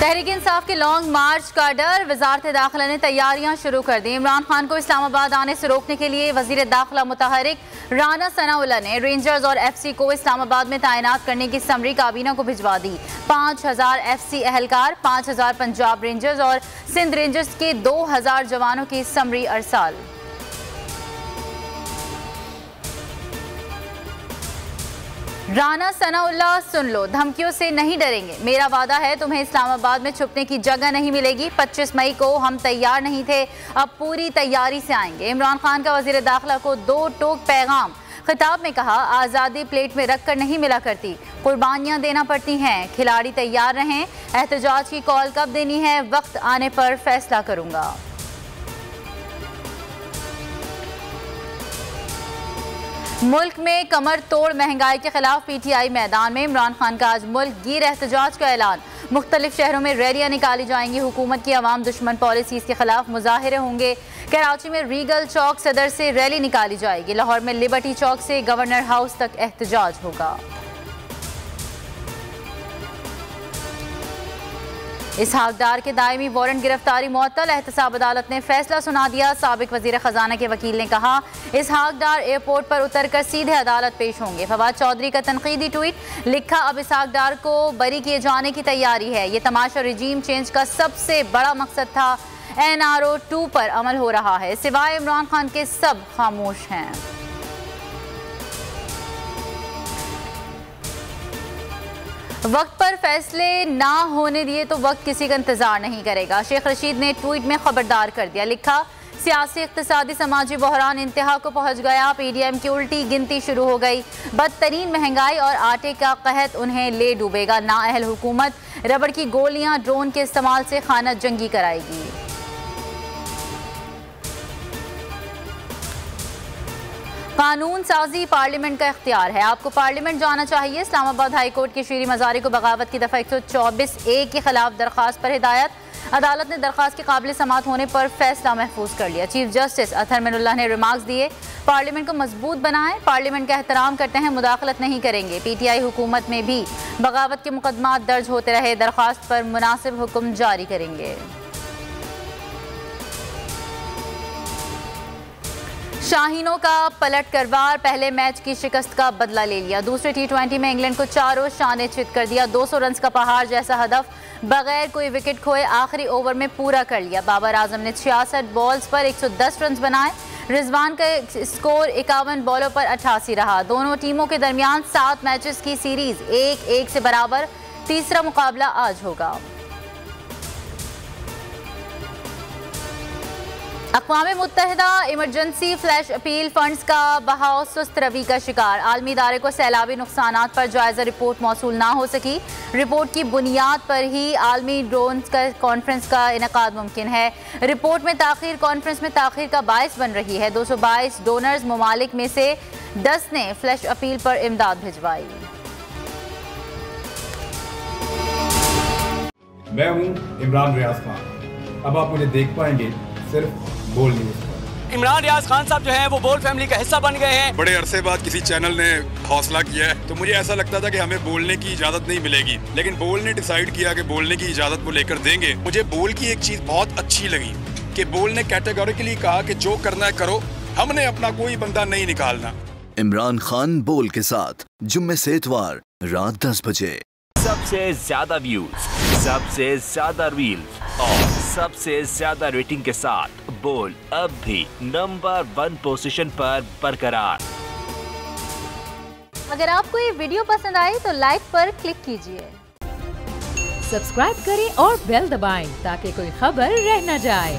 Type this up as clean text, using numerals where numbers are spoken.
तहरीक इंसाफ के लॉन्ग मार्च का डर, वजारत दाखिला ने तैयारियां शुरू कर दी। इमरान खान को इस्लामाबाद आने से रोकने के लिए वजीर दाखिला मुतहरिक राना सनाउल्लाह ने रेंजर्स और FC को इस्लामाबाद में तैनात करने की समरी काबीना को भिजवा दी। 5000 FC एहलकार, 5000 पंजाब रेंजर्स और सिंध रेंजर्स के 2000 जवानों की समरी अरसाल। राना सनाउल्लाह, सुन लो, धमकियों से नहीं डरेंगे। मेरा वादा है तुम्हें इस्लामाबाद में छुपने की जगह नहीं मिलेगी। 25 मई को हम तैयार नहीं थे, अब पूरी तैयारी से आएंगे। इमरान खान का वजीर दाखिला को 2 टोक पैगाम। खिताब में कहा, आज़ादी प्लेट में रख कर नहीं मिला करती, कुर्बानियां देना पड़ती हैं। खिलाड़ी तैयार रहें। एहतजाज की कॉल कब देनी है, वक्त आने पर फैसला करूंगा। मुल्क में कमर तोड़ महंगाई के खिलाफ PTI मैदान में। इमरान खान का आज मुल्क गिर एहतजाज का ऐलान। मुख्तलिफ शहरों में रैलियां निकाली जाएंगी। हुकूमत की अवाम दुश्मन पॉलिसीज के खिलाफ मुजाहिरे होंगे। कराची में रीगल चौक सदर से रैली निकाली जाएगी। लाहौर में लिबर्टी चौक से गवर्नर हाउस तक एहतजाज होगा। इसहाक डार के दायमी वारंट गिरफ्तारी मुअत्तल। एहतसाब अदालत ने फैसला सुना दिया। साबिक वजीर खजाना के वकील ने कहा, इसहाक डार एयरपोर्ट पर उतरकर सीधे अदालत पेश होंगे। फवाद चौधरी का तनकीदी ट्वीट, लिखा, अब इसहाक डार को बरी किए जाने की तैयारी है। ये तमाशा रिजीम चेंज का सबसे बड़ा मकसद था। NRO 2 पर अमल हो रहा है, सिवाय इमरान खान के सब खामोश हैं। वक्त पर फैसले ना होने दिए तो वक्त किसी का इंतजार नहीं करेगा। शेख रशीद ने ट्वीट में खबरदार कर दिया। लिखा, सियासी इक्तिसादी समाजी बहरान इंतहा को पहुंच गया। PDM की उल्टी गिनती शुरू हो गई। बदतरीन महंगाई और आटे का कहत उन्हें ले डूबेगा। नाअहल हुकूमत रबड़ की गोलियां, ड्रोन के इस्तेमाल से खाना जंगी कराएगी। कानून साजी पार्लियामेंट का इख्तियार है। आपको पार्लियामेंट जाना चाहिए। इस्लामाबाद हाई कोर्ट की शीरी मजारी को बगावत की दफा 124A के खिलाफ दरखास्त पर हिदायत। अदालत ने दरखास्त के काबिल समात होने पर फैसला महफूज कर लिया। चीफ जस्टिस अतहर मिनुल्लाह ने रिमार्क्स दिए, पार्लियामेंट को मजबूत बनाएं, पार्लियामेंट का एहतराम करते हैं, मुदाखलत नहीं करेंगे। PTI हुकूमत में भी बगावत के मुकदमात दर्ज होते रहे, दरखास्त पर मुनासिब हुक्म जारी करेंगे। शाहीनों का पलट करवार, पहले मैच की शिकस्त का बदला ले लिया। दूसरे T20 में इंग्लैंड को 4 शाने चित कर दिया। 200 रन का पहाड़ जैसा हदफ बगैर कोई विकेट खोए आखिरी ओवर में पूरा कर लिया। बाबर आजम ने 66 बॉल्स पर 110 रन बनाए। रिजवान का स्कोर 51 बॉलों पर 88 रहा। दोनों टीमों के दरमियान 7 मैचेस की सीरीज 1-1 से बराबर। तीसरा मुकाबला आज होगा। अक़वाम मुत्तहिदा इमरजेंसी फ्लैश अपील फंड्स का बहाव सुस्त रवि का शिकार। आलमी इदारे को सैलाबी नुकसानात पर जायजा रिपोर्ट मौसूल ना हो सकी। रिपोर्ट की बुनियाद पर ही आलमी ड्रोन्स का कॉन्फ्रेंस का इनेकाद मुमकिन है। रिपोर्ट में ताख़ीर कॉन्फ्रेंस में ताख़ीर का बायस बन रही है। 222 डोनर्स ममालिक में से 10 ने फ्लैश अपील पर इमदाद भिजवाई। मैं हूँ इमरान रियाज खान। अब आप मुझे देख पाएंगे सिर्फ बोल न्यूज़। इमरान रियाज खान साहब जो हैं वो बोल फैमिली का हिस्सा बन गए हैं। बड़े अरसे बाद किसी चैनल ने हौसला किया है, तो मुझे ऐसा लगता था कि हमें बोलने की इजाजत नहीं मिलेगी, लेकिन बोल ने डिसाइड किया कि बोलने की इजाजत वो लेकर देंगे। मुझे बोल की एक चीज बहुत अच्छी लगी कि बोल ने कैटेगोरिकली कहा कि जो करना है करो, हमने अपना कोई बंदा नहीं निकालना। इमरान खान बोल के साथ जुम्मे से इतवार रात 10 बजे। सबसे ज्यादा व्यूज, सबसे ज्यादा रील्स और सबसे ज्यादा रेटिंग के साथ बोल अब भी नंबर 1 पोजीशन पर बरकरार। अगर आपको ये वीडियो पसंद आई तो लाइक पर क्लिक कीजिए, सब्सक्राइब करें और बेल दबाएं ताकि कोई खबर रह न जाए।